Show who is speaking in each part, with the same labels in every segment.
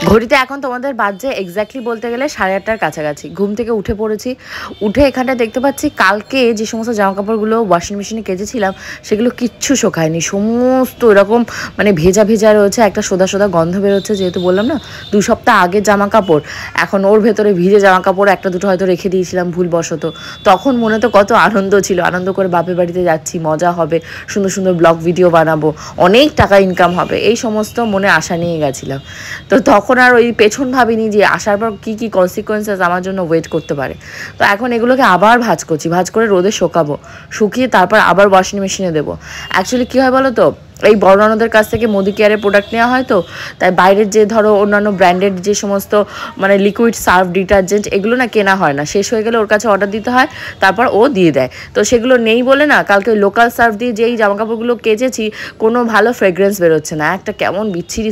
Speaker 1: ঘড়িতে এখন তোমাদের বাজে এক্স্যাক্টলি বলতে গেলে 8:30টার কাছাকাছি। ঘুম থেকে উঠে পড়েছি, উঠে এখানটা দেখতে পাচ্ছি কালকে যে সমস্ত জামাকাপড়গুলো ওয়াশিং মেশিনে কেচেছিলাম সেগুলো কিচ্ছু শোকায়নি, সমস্ত এরকম মানে ভেজা ভেজা রয়েছে, একটা সোদা সোদা গন্ধ বেরোচ্ছে। যেহেতু বললাম না 2 সপ্তাহ আগের জামা কাপড়, এখন ওর ভেতরে ভিজে জামা কাপড় একটা দুটো হয়তো রেখে দিয়েছিলাম ভুলবশত। তখন মনে তো কত আনন্দ ছিল, আনন্দ করে বাপের বাড়িতে যাচ্ছি, মজা হবে, সুন্দর সুন্দর ব্লগ ভিডিও বানাবো, অনেক টাকা ইনকাম হবে, এই সমস্ত মনে আশা নিয়ে গেছিলাম। তো তখন আর ওই পেছন ভাবিনি যে আসার পর কী কী কনসিকোয়েন্সেস আমার জন্য ওয়েট করতে পারে। তো এখন এগুলোকে আবার ভাঁজ করছি, ভাঁজ করে রোদে শুকাবো, শুকিয়ে তারপর আবার ওয়াশিং মেশিনে দেবো। অ্যাকচুয়ালি কী হয় বলো তো, এই বড় ননদের কাছ থেকে মোদি কেয়ারের প্রোডাক্ট নেওয়া হয়, তো তাই বাইরের যে ধরো অন্যান্য ব্র্যান্ডেড যে সমস্ত মানে লিকুইড সার্ফ ডিটারজেন্ট এগুলো না কেনা হয় না, শেষ হয়ে গেলে ওর কাছে অর্ডার দিতে হয়, তারপর ও দিয়ে দেয়। তো সেগুলো নেই বলে না কালকে লোকাল সার্ফ দিয়ে যেই জামাকাপড়গুলো কেচেছি কোনো ভালো ফ্রেগ্রেন্স বেরোচ্ছে না, একটা কেমন বিচ্ছিরি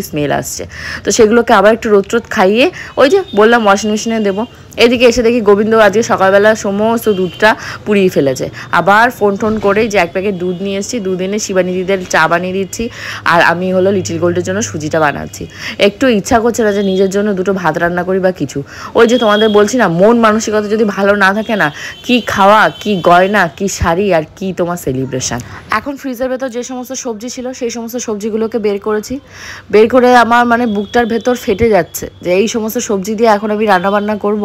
Speaker 1: স্মেল আসছে। তো সেগুলোকে আবার একটু রোদ খাইয়ে ওই যে বললাম ওয়াশিং মেশিনে দেবো। এদিকে এসে দেখি গোবিন্দ আজকে সকালবেলা সমস্ত দুধটা পুড়িয়ে ফেলেছে। আবার ফোন করে যে 1 প্যাকেট দুধ নিয়ে এসেছি, দুধ এনে শিবানীদিদের চা বানিয়ে দিচ্ছি, আর আমি হলো লিটিল গোল্ডের জন্য সুজিটা বানাচ্ছি। একটু ইচ্ছা করছে না যে নিজের জন্য দুটো ভাত রান্না করি বা কিছু। ওই যে তোমাদের বলছি না, মন মানসিকতা যদি ভালো না থাকে না, কি খাওয়া, কি গয়না, কি শাড়ি, আর কি তোমার সেলিব্রেশন। এখন ফ্রিজের ভেতর যে সমস্ত সবজি ছিল সেই সমস্ত সবজিগুলোকে বের করেছি, বের করে আমার মানে বুকটার ভেতর ফেটে যাচ্ছে যে এই সমস্ত সবজি দিয়ে এখন আমি রান্নাবান্না করব।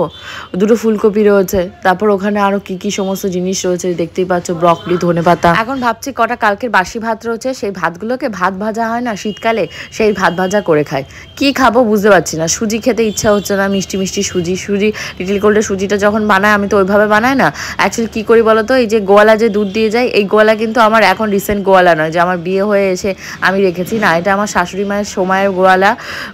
Speaker 1: দুটো ফুলকপি রয়েছে, তারপর ওখানে আরও কি কি সমস্ত জিনিস রয়েছে দেখতেই পাচ্ছ, ব্রকলি, ধনেপাতা। এখন ভাবছি কটা কালকের বাসি ভাত রয়েছে, সেই ভাতগুলোকে ভাত ভাজা হয় না শীতকালে, সেই ভাত ভাজা করে খাই। কি খাবো বুঝতে পারছি না, সুজি খেতে ইচ্ছা হচ্ছে না, মিষ্টি মিষ্টি সুজি লিটিল গোল্ডের সুজিটা যখন বানায় আমি তো ওইভাবে বানাই না। অ্যাকচুয়ালি কী করি বলো তো, এই যে গোয়ালা যে দুধ দিয়ে যায়, এই গোয়ালা কিন্তু আমার এখন রিসেন্ট গোয়ালা নয় যে আমার বিয়ে হয়ে এসে আমি রেখেছি, না, এটা আমার শাশুড়ি মায়ের সময়ের গোয়ালা,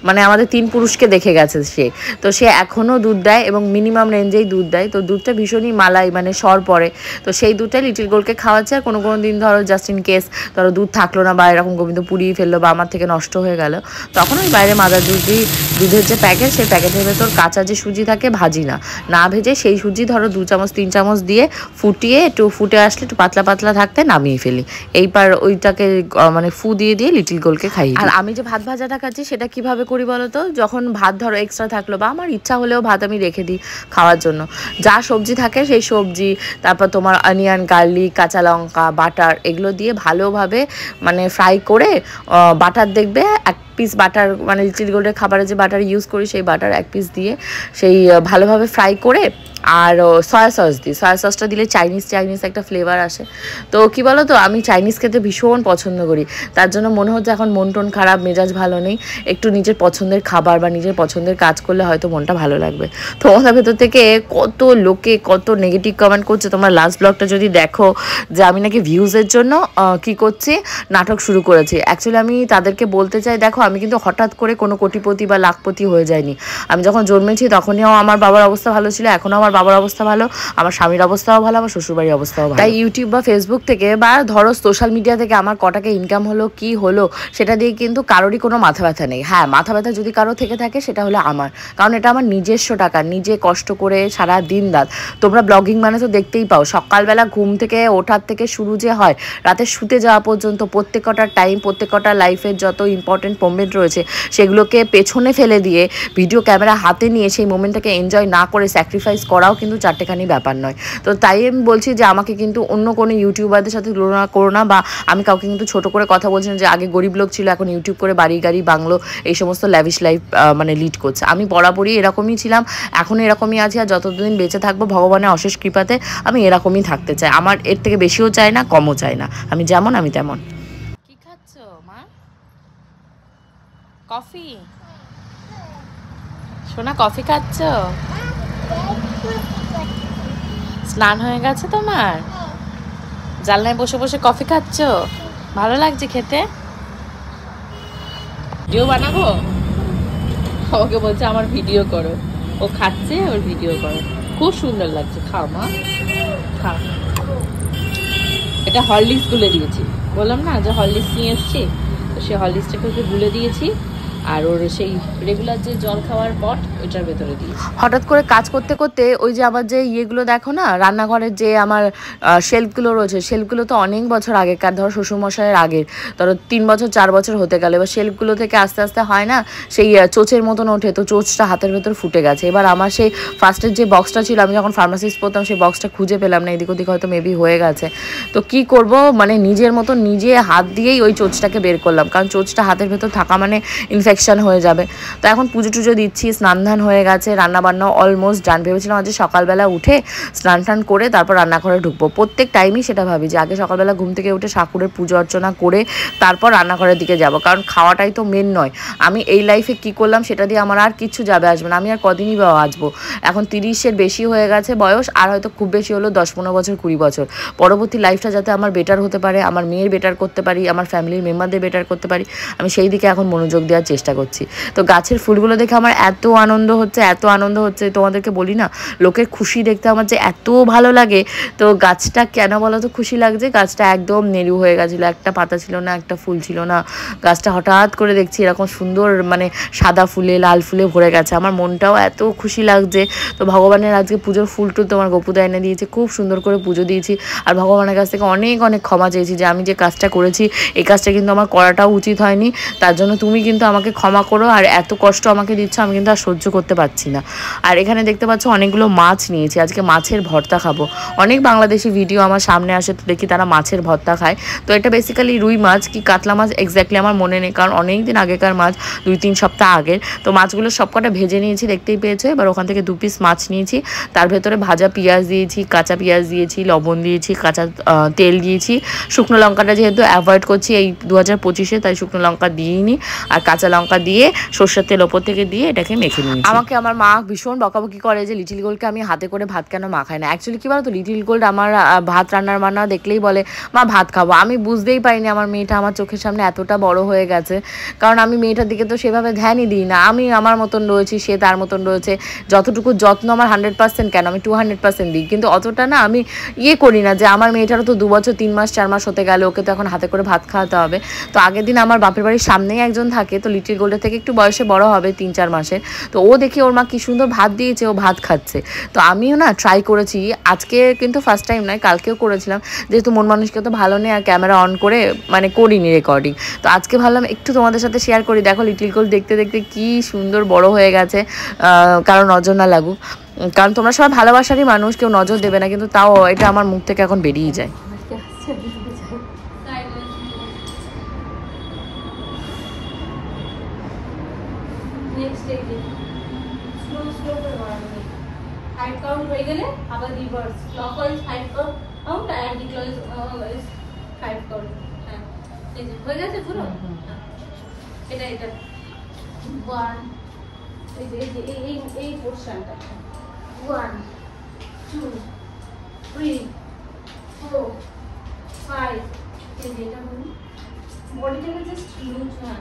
Speaker 1: মানে আমাদের 3 পুরুষকে দেখে গেছে সে। তো সে এখনও দুধ দেয় এবং মিনিমাম রেঞ্জেই দুধ দেয়। তো দুধটা ভীষণই মালাই, মানে সর পড়ে। তো সেই দুধটা লিটিল গোল্ডকে খাওয়াচ্ছে। আর কোনো দিন ধরো জাস্ট ইন কেস ধরো দুধ থাকলো না বা এরকম গোবিন্দ পুড়িয়ে ফেললো বা আমার থেকে নষ্ট হয়ে গেল, তখন ওই বাইরে মাদার দুধের যে প্যাকেট, সেই প্যাকেটের ভেতর কাঁচা যে সুজি থাকে ভাজি না ভেজে সেই সুজি ধরো 2 চামচ 3 চামচ দিয়ে ফুটিয়ে একটু ফুটে আসলে একটু পাতলা পাতলা থাকতে নামিয়ে ফেলি। এইবার ওইটাকে মানে ফু দিয়ে লিটিল গোল্ডকে খাই। আর আমি যে ভাত ভাজাটা খাচ্ছি সেটা কিভাবে করি বলো তো, যখন ভাত ধরো এক্সট্রা থাকলো বা আমার ইচ্ছা হলেও ভাত আমি রেখে দিই খাওয়ার জন্য, যা সবজি থাকে সেই সবজি, তারপর তোমার অনিয়ন, গার্লিক, কাঁচা লঙ্কা, বাটার, এগুলো দিয়ে ভালোভাবে মানে ফ্রাই করে বাটার দেখবে 1 পিস বাটার, মানে লিটিল গোল্ডের খাবারে যে বাটার ইউজ করি সেই বাটার 1 পিস দিয়ে সেই ভালোভাবে ফ্রাই করে, আর সয়া সস দিই। সয়া সসটা দিলে চাইনিজ একটা ফ্লেভার আসে। তো কী বলো তো, আমি চাইনিজ খেতে ভীষণ পছন্দ করি, তার জন্য মনে হচ্ছে এখন মন টন খারাপ, মেজাজ ভালো নেই, একটু নিজের পছন্দের খাবার বা নিজের পছন্দের কাজ করলে হয়তো মনটা ভালো লাগবে। তো ওনার ভেতর থেকে কত লোকে কত নেগেটিভ কমেন্ট করছে, তোমরা লাস্ট ব্লগটা যদি দেখো, যে আমি নাকি ভিউজের জন্য কি করছি, নাটক শুরু করেছি। অ্যাকচুয়ালি আমি তাদেরকে বলতে চাই, দেখো আমি কিন্তু হঠাৎ করে কোনো কোটিপতি বা লাখপতি হয়ে যায়নি। আমি যখন জন্মেছি তখনও আমার বাবার অবস্থা ভালো ছিল, এখনও আমার বাবার অবস্থা ভালো, আমার স্বামীর অবস্থাও ভালো, আমার শ্বশুরবাড়ির অবস্থাও ভালো। তাই ইউটিউব বা ফেসবুক থেকে বা ধরো সোশ্যাল মিডিয়া থেকে আমার কটাকে ইনকাম হলো কি হলো সেটা দিয়ে কিন্তু কারোরই কোনো মাথা ব্যথা নেই। হ্যাঁ, মাথা ব্যথা যদি কারো থেকে থাকে সেটা হলো আমার, কারণ এটা আমার নিজস্ব টাকা, নিজে কষ্ট করে সারা দিন রাত। তোমরা ব্লগিং মানে তো দেখতেই পাও, সকালবেলা ঘুম থেকে ওঠার থেকে শুরু যে হয়, রাতে শুতে যাওয়া পর্যন্ত প্রত্যেকটা টাইম, প্রত্যেকটা লাইফের যত ইম্পর্টেন্ট মোমেন্ট রয়েছে সেগুলোকে পেছনে ফেলে দিয়ে ভিডিও ক্যামেরা হাতে নিয়ে সেই মোমেন্টটাকে এনজয় না করে স্যাক্রিফাইস করাও কিন্তু চারটেখানি ব্যাপার নয়। তো তাই আমি বলছি যে আমাকে কিন্তু অন্য কোনো ইউটিউবারদের সাথে তুলনা করো না, বা আমি কাউকে কিন্তু ছোট করে কথা বলছি না যে আগে গরিব লোক ছিল এখন ইউটিউব করে বাড়ি গাড়ি বাংলো এই সমস্ত ল্যাভিশ লাইফ মানে লিড করছে। আমি বরাবরই এরকমই ছিলাম, এখন এরকমই আছি, আর যতদিন বেঁচে থাকবো ভগবানের অশেষ কৃপাতে আমি এরকমই থাকতে চাই। আমার এর থেকে বেশিও চাই না, কমও চাই না, আমি যেমন আমি তেমন। কি খাচ্ছ মা? কফি? সোনা কফি খাচ্ছ? স্নান হয়ে গেছে তোমার? জানলায় বসে বসে কফি খাচ্ছ? ভালো লাগছে খেতে? ভিডিও বানাবো? ওকে বলছে আমার ভিডিও করো, ও খাচ্ছে, ওর ভিডিও করো, খুব সুন্দর লাগছে। খাও মা, খাও। এটা হরলিক্স গুলে দিয়েছি, বললাম না যে হরলিক্স নিয়ে এসছি, তো সে হরলিক্সটাকে ওকে গুলে দিয়েছি,
Speaker 2: আর ওর সেই রেগুলার যে জল খাওয়ার পট ওইটার ভেতরে দিয়েছি।
Speaker 1: হঠাৎ করে কাজ করতে করতে ওই যে আমার যে ইয়েগুলো দেখো না, রান্নাঘরের যে আমার শেলফগুলো রয়েছে, শেলফগুলো তো অনেক বছর আগেকার, ধরো শ্বশুরমশাইয়ের আগের, ধরো 3 বছর 4 বছর হতে গেলে। এবার শেলফগুলো থেকে আস্তে আস্তে হয় না সেই চোচের মতন ওঠে, তো চোচটা হাতের ভেতর ফুটে গেছে। এবার আমার সেই ফার্স্টের যে বক্সটা ছিল, আমি যখন ফার্মাসিস্ট পড়তাম সেই বক্সটা খুঁজে পেলাম না, এদিক ওদিক হয়তো মেবি হয়ে গেছে। তো কি করব, মানে নিজের মতো নিজে হাত দিয়েই ওই চোচটাকে বের করলাম, কারণ চোচটা হাতের ভেতর থাকা মানে ইনফেকশন হয়ে যাবে। তো এখন পুজো টুজো দিচ্ছি, স্নান ধান হয়ে গেছে, রান্নাবান্না অলমোস্ট ডান। ভেবেছিলাম আজ সকালবেলা উঠে স্নান টান করে তারপর রান্নাঘরে ঢুকবো। প্রত্যেক টাইমই সেটা ভাবি যে আগে সকালবেলা ঘুম থেকে উঠে ঠাকুরের পুজো অর্চনা করে তারপর রান্নাঘরের দিকে যাব, কারণ খাওয়াটাই তো মেন নয়। আমি এই লাইফে কি করলাম সেটা দিয়ে আমার আর কিচ্ছু যাবে আসবে না, আমি আর কদিনই বা বাঁচবো। এখন 30-এর বেশি হয়ে গেছে বয়স, আর হয়তো খুব বেশি হলো 10-15 বছর 20 বছর। পরবর্তী লাইফটা যাতে আমার বেটার হতে পারে, আমার মেয়ের বেটার করতে পারি, আমার ফ্যামিলির মেম্বারদের বেটার করতে পারি, আমি সেই দিকে এখন মনোযোগ দেওয়ার চেষ্টা করছি। তো গাছের ফুলগুলো দেখে আমার এত আনন্দ হচ্ছে, এত আনন্দ হচ্ছে, তোমাদেরকে বলি না, লোকের খুশি দেখতে আমার যে এত ভালো লাগে। তো গাছটা কেন বলো তো খুশি লাগছে, গাছটা একদম নেরু হয়ে গেছিলো, একটা পাতা ছিল না, একটা ফুল ছিল না। গাছটা হঠাৎ করে দেখছি এরকম সুন্দর, মানে সাদা ফুলে লাল ফুলে ভরে গেছে, আমার মনটাও এত খুশি লাগছে। তো ভগবানের আজকে পুজোর ফুল টুল তোমার গোপুদা এনে দিয়েছে, খুব সুন্দর করে পুজো দিয়েছি। আর ভগবানের কাছ থেকে অনেক অনেক ক্ষমা চেয়েছি যে আমি যে কাজটা করেছি এই কাজটা কিন্তু আমার করাটাও উচিত হয়নি, তার জন্য তুমি কিন্তু আমাকে ক্ষমা করো। আর এত কষ্ট আমাকে দিচ্ছ, আমি কিন্তু আর সহ্য করতে পারছি না। আর এখানে দেখতে পাচ্ছ অনেকগুলো মাছ নিয়েছি, আজকে মাছের ভর্তা খাবো। অনেক বাংলাদেশি ভিডিও আমার সামনে আসে, তো দেখি তারা মাছের ভর্তা খায়। তো এটা বেসিক্যালি রুই মাছ কি কাতলা মাছ এক্স্যাক্টলি আমার মনে নেই, কারণ অনেক দিন আগেকার মাছ, 2-3 সপ্তাহ আগের। তো মাছগুলো সবকটা ভেজে নিয়েছি, দেখতেই পেয়েছো। এবার ওখান থেকে 2 পিস মাছ নিয়েছি, তার ভেতরে ভাজা পেঁয়াজ দিয়েছি, কাঁচা পেঁয়াজ দিয়েছি, লবণ দিয়েছি, কাঁচা তেল দিয়েছি। শুকনো লঙ্কাটা যেহেতু অ্যাভয়েড করছি এই 2025-এ, তাই শুকনো লঙ্কা দিইনি, আর কাঁচা লঙ্কা দিয়ে সর্ষের তেল ওপর থেকে দিয়ে এটাকে মেখে নিয়েছি। আমাকে আমার মা ভীষণ বকাবকি করে যে লিটিল গোল্ডকে আমি হাতে করে ভাত কেন মাখাই না। অ্যাকচুয়ালি কী বলতো, লিটিল গোল্ড আমার ভাত রান্নার মান্না দেখলেই বলে মা ভাত খাবো। আমি বুঝতেই পারিনি আমার মেয়েটা আমার চোখের সামনে এতটা বড় হয়ে গেছে, কারণ আমি মেয়েটার দিকে তো সেভাবে ধ্যানই দিই না। আমি আমার মতন রয়েছি, সে তার মতন রয়েছে। যতটুকু যত্ন আমার 100% কেন, আমি 200% দিই, কিন্তু অতটা না আমি ইয়ে করি না যে আমার মেয়েটারও তো 2 বছর 3 মাস 4 মাস হতে গেল, ওকে তো এখন হাতে করে ভাত খাওয়াতে হবে। তো আগের দিন আমার বাপের বাড়ির সামনেই একজন থাকে, তো লিটিল গোল্ডের থেকে একটু বয়সে বড় হবে, 3-4 মাসের। তো ও দেখি ওর মা কি সুন্দর ভাত দিয়েছে, ও ভাত খাচ্ছে। তো আমিও না ট্রাই করেছি, আজকে কিন্তু ফার্স্ট টাইম নয়, কালকেও করেছিলাম, যেহেতু মন মানুষকে তো ভালো নেই আর ক্যামেরা অন করে মানে করিনি রেকর্ডিং। তো আজকে ভাবলাম একটু তোমাদের সাথে শেয়ার করি। দেখো লিটিল গোল্ড দেখতে দেখতে কি সুন্দর বড় হয়ে গেছে, কারণ নজর না লাগুক, কারণ তোমরা সবাই ভালোবাসারই মানুষ, কেউ নজর দেবে না, কিন্তু তাও এটা আমার মুখ থেকে এখন বেরিয়ে যায়।
Speaker 2: হাইট কাউন্ট হয়ে গেলে আবার রিভার্স ক্লকওয়াইজ হাইট কাউন্ট আর অ্যান্টি ক্লকওয়াইজ হাইট কাউন্ট। হ্যাঁ এই যে হয়ে গেছে পুরো। এটা 1 এই যে এই পোরশনটা 1 2 3 4 5 এই যে এটা বলি বডিটাকে জাস্ট লুজ না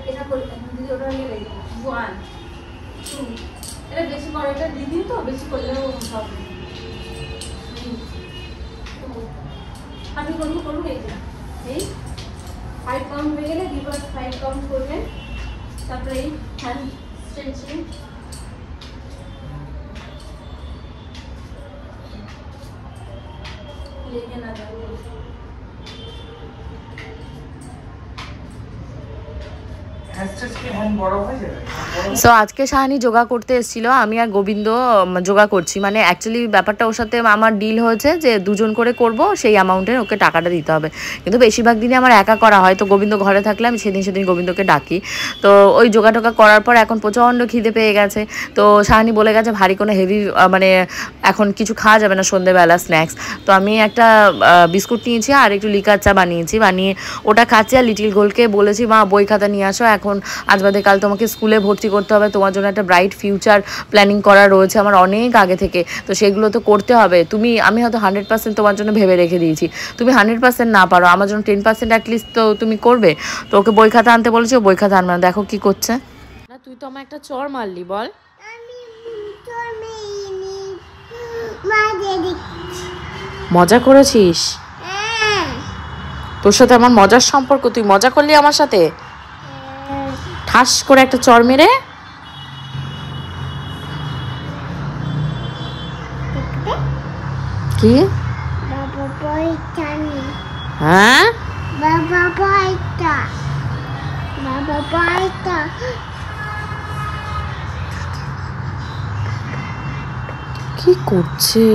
Speaker 2: এটা করে দিদি ওটা নিয়ে রেখে 1 2 এটা বেশি করে, এটা দিদি তো বেশি করলেও হবে। আপনি করুন এই 5 কাউন্ট হয়ে গেলে রিভার্স 5 কাউন্ট করবেন, তারপরে এই হ্যান্ড স্ট্রেচিং লেগে না যাবে।
Speaker 1: সো আজকে সাহানি যোগা করতে এসেছিলো, আমি আর গোবিন্দ যোগা করছি। মানে অ্যাকচুয়ালি ব্যাপারটা ওর সাথে আমার ডিল হয়েছে যে 2 জন করে করব, সেই অ্যামাউন্টের ওকে টাকাটা দিতে হবে। কিন্তু বেশিরভাগ দিনই আমার একা করা হয়, তো গোবিন্দ ঘরে থাকলে আমি সেদিন গোবিন্দকে ডাকি। তো ওই যোগা টোগা করার পর এখন প্রচণ্ড খিদে পেয়ে গেছে। তো সাহানি বলে গেছে ভারী কোনো হেভি মানে এখন কিছু খাওয়া যাবে না সন্ধ্যেবেলা স্ন্যাক্স। তো আমি একটা বিস্কুট নিয়েছি আর একটু লিকার চা বানিয়ে ওটা খাচ্ছি। আর লিটিল গোল্ডকে বলেছি মা বই খাতা নিয়ে আসো, এখন আজ বাদে কাল তোমাকে স্কুলে ভর্তি করতে হবে, তোমার জন্য একটা ব্রাইট ফিউচার প্ল্যানিং করা রয়েছে আমার অনেক আগে থেকে, তো সেগুলো তো করতে হবে। আমি হয়তো 100% তোমার জন্য ভেবে রেখে দিয়েছি, তুমি 100% না পারো, আমার জন্য 10% অ্যাটলিস্ট তো তুমি করবে। তো ওকে বই খাতা আনতে বলেছি, ও বই খাতা আনবে না, দেখো কি করছে। না তুই তো আমার একটা চড় মারলি, বল মজা করেছিস? তোর সাথে আমার মজার সম্পর্ক, তুই মজা করলি আমার সাথে? ঠাস করে একটা চড় মেরে। কি? হ্যাঁ, কি করছে?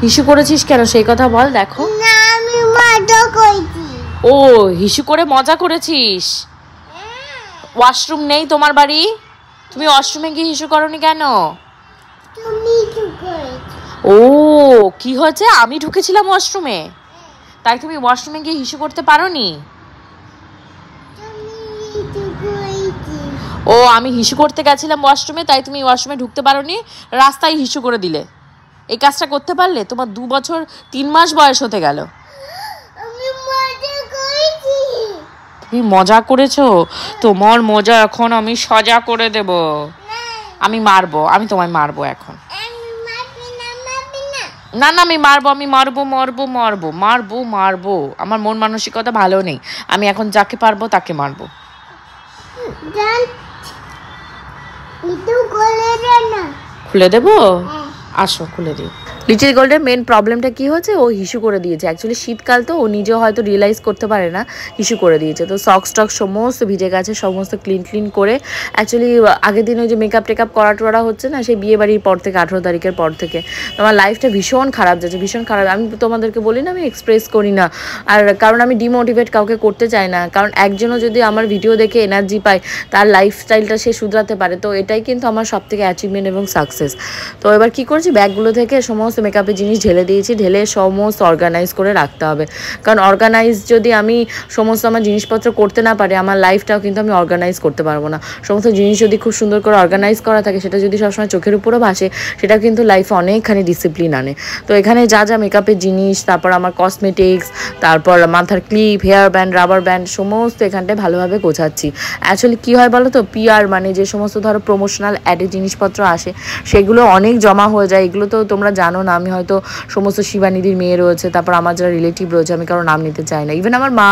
Speaker 1: হিসু করেছিস কেন সেই কথা বল। দেখো, ও হিসু করে মজা করেছিস। ওয়াশরুম নেই তোমার বাড়ি? তুমি ওয়াশরুমে গিয়ে হিসু করনি কেন? ও কি হয়েছে, আমি ঢুকেছিলাম ওয়াশরুমে, তাই তুমি ওয়াশরুমে গিয়ে হিসু করতে পারোনি? ও আমি হিসু করতে গেছিলাম ওয়াশরুমে, তাই তুমি ওয়াশরুমে ঢুকতে পারোনি, রাস্তায় হিসু করে দিলে। এই কাজটা করতে পারলে? তোমার 2 বছর 3 মাস বয়স হতে গেল। তুমি মজা করেছো? তোমার মজা এখন আমি সাজা করে দেব। আমি মারবো, আমি তোমায় মারবো এখন। না না, আমি মারবো, আমি মারবো মারবো মারবো মারবো মারবো। আমার মন মানসিকতা ভালো নেই, আমি এখন যাকে পারবো তাকে মারবো। খুলে দেবো? আসো খুলে দিই। লিটল গোল্ডের মেন প্রবলেমটা কি হচ্ছে, ও হিসু করে দিয়েছে। অ্যাকচুয়ালি শীতকাল তো, ও নিজেও হয়তো রিয়েলাইজ করতে পারে না, হিসু করে দিয়েছে। তো সক্স টক্স সমস্ত ভিজে গেছে, সমস্ত ক্লিন করে। অ্যাকচুয়ালি আগের দিন ওই যে মেকআপ টেকআপ করা হচ্ছে না, সেই বিয়ে বাড়ির পর থেকে 18 তারিখের পর থেকে আমার লাইফটা ভীষণ খারাপ যাচ্ছে, ভীষণ খারাপ। আমি তোমাদেরকে বলি না, আমি এক্সপ্রেস করি না, আর কারণ আমি ডিমোটিভেট কাউকে করতে চাই না। কারণ একজনও যদি আমার ভিডিও দেখে এনার্জি পায়, তার লাইফস্টাইলটা সে শুধরাতে পারে, তো এটাই কিন্তু আমার সব থেকে অ্যাচিভমেন্ট এবং সাকসেস। তো এবার কী করেছি, ব্যাগগুলো থেকে সমস্ত মেকআপের জিনিস ঢেলে দিয়েছি, ঢেলে সমস্ত অর্গানাইজ করে রাখতে হবে। কারণ অর্গানাইজ যদি আমি সমস্ত আমার জিনিসপত্র করতে না পারি, আমার লাইফটাও কিন্তু আমি অর্গানাইজ করতে পারবো না। সমস্ত জিনিস যদি খুব সুন্দর করে অর্গানাইজ করা থাকে, সেটা যদি সবসময় চোখের উপরও ভাসে, সেটা কিন্তু লাইফে অনেকখানি ডিসিপ্লিন আনে। তো এখানে যা যা মেকআপের জিনিস, তারপর আমার কসমেটিক্স, তারপর মাথার clip, hair band, rubber band, সমস্ত এখানটায় ভালোভাবে গোছাচ্ছি। অ্যাকচুয়ালি কী হয় বলো তো, পিআর মানে যে সমস্ত ধরো প্রমোশনাল অ্যাডের জিনিসপত্র আসে, সেগুলো অনেক জমা হয়ে যায়। এগুলো তো তোমরা জানো না, আমি হয়তো সমস্ত শিবানিদির মেয়ে রয়েছে, তারপর আমার যারা রিলেটিভ রয়েছে, আমি কারো নাম নিতে চাই না, ইভেন আমার মা,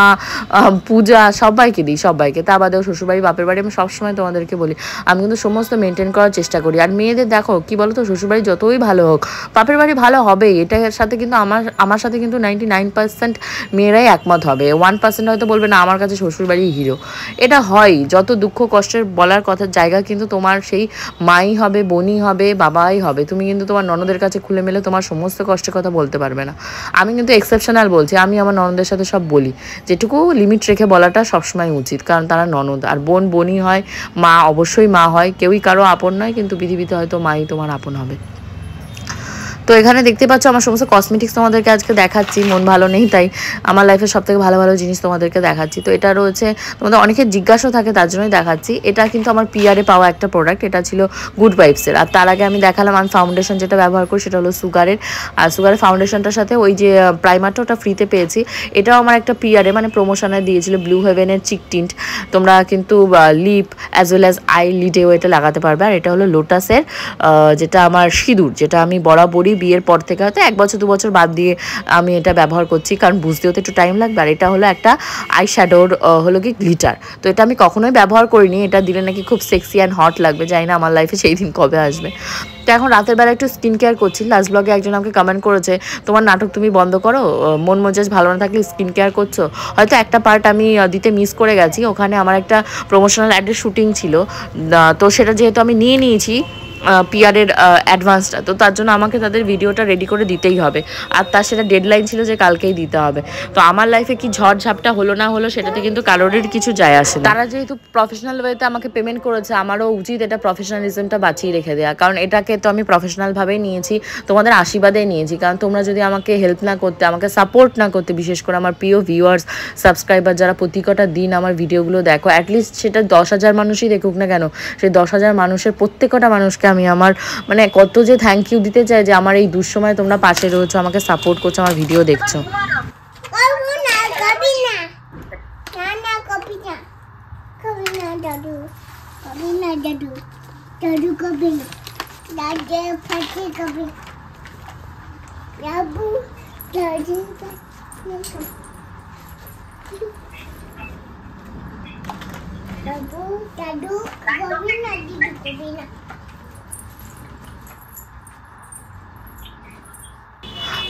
Speaker 1: পূজা, সবাইকে দিই, সবাইকে। তা বাদেও শ্বশুরবাড়ি বাপের বাড়ি আমি সবসময় তোমাদেরকে বলি, আমি কিন্তু সমস্ত মেনটেন করার চেষ্টা করি। আর মেয়েদের দেখো কী বলো তো, শ্বশুরবাড়ি যতই ভালো হোক, বাপের বাড়ি ভালো হবেই, এটার সাথে কিন্তু আমার সাথে কিন্তু 99% মেয়েরাই একমত হবে। 1% হয়তো বলবে না আমার কাছে শ্বশুরবাড়ি হিরো। এটা হয়, যত দুঃখ কষ্টের বলার কথার জায়গা কিন্তু তোমার সেই মাই হবে, বোনই হবে, বাবাই হবে। তুমি কিন্তু তোমার ননদের কাছে খুলে মেলে তোমার সমস্ত কষ্টের কথা বলতে পারবে না। আমি কিন্তু এক্সেপশনাল বলছি, আমি আমার ননদের সাথে সব বলি, যেটুকু লিমিট রেখে বলাটা সবসময় উচিত, কারণ তারা ননদ। আর বোন বোনই হয়, মা অবশ্যই মা হয়, কেউই কারো আপন নয়, কিন্তু পৃথিবীতে হয়তো মাই তোমার আপন হবে। তো এখানে দেখতে পাচ্ছ আমার সমস্ত কসমেটিক্স তোমাদেরকে আজকে দেখাচ্ছি, মন ভালো নেই তাই আমার লাইফের সবথেকে ভালো ভালো জিনিস তোমাদেরকে দেখাচ্ছি। তো এটা রয়েছে, তোমাদের অনেকে জিজ্ঞাসা থাকে তার জন্যই দেখাচ্ছি। এটা কিন্তু আমার পিআরে পাওয়া একটা প্রোডাক্ট, এটা ছিল গুড ভাইবসের। আর তার আগে আমি দেখালাম আমি ফাউন্ডেশন যেটা ব্যবহার করি, সেটা হলো সুগারের। আর সুগারের ফাউন্ডেশনটার সাথে ওই যে প্রাইমারটা, ওটা ফ্রিতে পেয়েছি। এটাও আমার একটা পিআরে মানে প্রমোশনে দিয়েছিল, ব্লু হেভেনের চিক টিন্ট। তোমরা কিন্তু lip as well as eye লিডেও এটা লাগাতে পারবে। আর এটা হলো লোটাসের, যেটা আমার সিঁদুর, যেটা আমি বরাবরই বিয়ের পর থেকে হয়তো 1 বছর 2 বছর বাদ দিয়ে আমি এটা ব্যবহার করছি, কারণ বুঝতেও তো একটু টাইম লাগবে। আর এটা হলো একটা আই শ্যাডোর হলো কি গ্লিটার। তো এটা আমি কখনোই ব্যবহার করিনি, এটা দিলে নাকি খুব সেক্সি অ্যান্ড হট লাগবে, জানি না আমার লাইফে সেই দিন কবে আসবে। তো এখন রাতের বেলা একটু স্কিন কেয়ার করছি। লাস্ট ব্লগে একজন আমাকে কমেন্ট করেছে, তোমার নাটক তুমি বন্ধ করো, মন মেজাজ ভালো না থাকলে স্কিন কেয়ার করছো। হয়তো একটা পার্ট আমি দিতে মিস করে গেছি, ওখানে আমার একটা প্রমোশনাল অ্যাডের শুটিং ছিল, তো সেটা যেহেতু আমি নিয়ে নিয়েছি পিআরের অ্যাডভান্সটা, তো তার জন্য আমাকে তাদের ভিডিওটা রেডি করে দিতেই হবে। আর তার সেটা ডেডলাইন ছিল যে কালকেই দিতে হবে। তো আমার লাইফে কি ঝড় ঝাপটা হলো না হলো, সেটাতে কিন্তু কারোরের কিছু যায় আসে না। তারা যেহেতু প্রফেশনাল ওয়েতে আমাকে পেমেন্ট করেছে, আমারও উচিত এটা প্রফেশনালিজমটা বাঁচিয়ে রেখে দেওয়া, কারণ এটাকে তো আমি প্রফেশনালভাবেই নিয়েছি, তোমাদের আশীর্বাদেই নিয়েছি। কারণ তোমরা যদি আমাকে হেল্প না করতে, আমাকে সাপোর্ট না করতে, বিশেষ করে আমার প্রিয় ভিউয়ার্স, সাবস্ক্রাইবার যারা প্রতিটা দিন আমার ভিডিওগুলো দেখো, অ্যাটলিস্ট সেটা 10,000 মানুষই দেখুক না কেন, সেই 10,000 মানুষের প্রত্যেকটা মানুষকে আমি আমার মানে কত যে থ্যাংক ইউ দিতে চাই যে আমার এই দুঃসময় তোমরা পাশে রয়েছো, আমাকে সাপোর্ট করছো, আমার ভিডিও দেখছো।
Speaker 3: दादू कभी दादू फटे कभी दादू दादू दादू दादू कभी ना दीदी कभी ना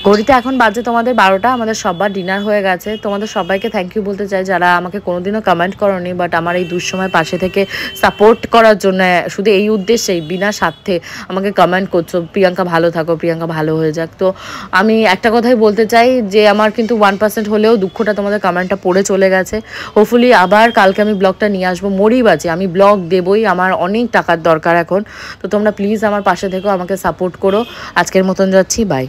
Speaker 1: ঘড়িতে এখন বাজে তোমাদের 12টা। আমাদের সবার ডিনার হয়ে গেছে। তোমাদের সবাইকে থ্যাংক ইউ বলতে চাই যারা আমাকে কোনোদিনও কমেন্ট করোনি, বাট আমার এই দুঃসময় পাশে থেকে সাপোর্ট করার জন্য, শুধু এই উদ্দেশ্যেই বিনা স্বার্থে আমাকে কমেন্ট করছো, প্রিয়াঙ্কা ভালো থাকো, প্রিয়াঙ্কা ভালো হয়ে যাক। তো আমি একটা কথাই বলতে চাই যে আমার কিন্তু 1% হলেও দুঃখটা তোমাদের কমেন্টটা পড়ে চলে গেছে। হোপফুলি আবার কালকে আমি ব্লগটা নিয়ে আসবো, মরি বাজে আমি ব্লগ দেবই, আমার অনেক টাকার দরকার এখন। তো তোমরা প্লিজ আমার পাশে থেকো, আমাকে সাপোর্ট করো। আজকের মতন যাচ্ছি, বাই।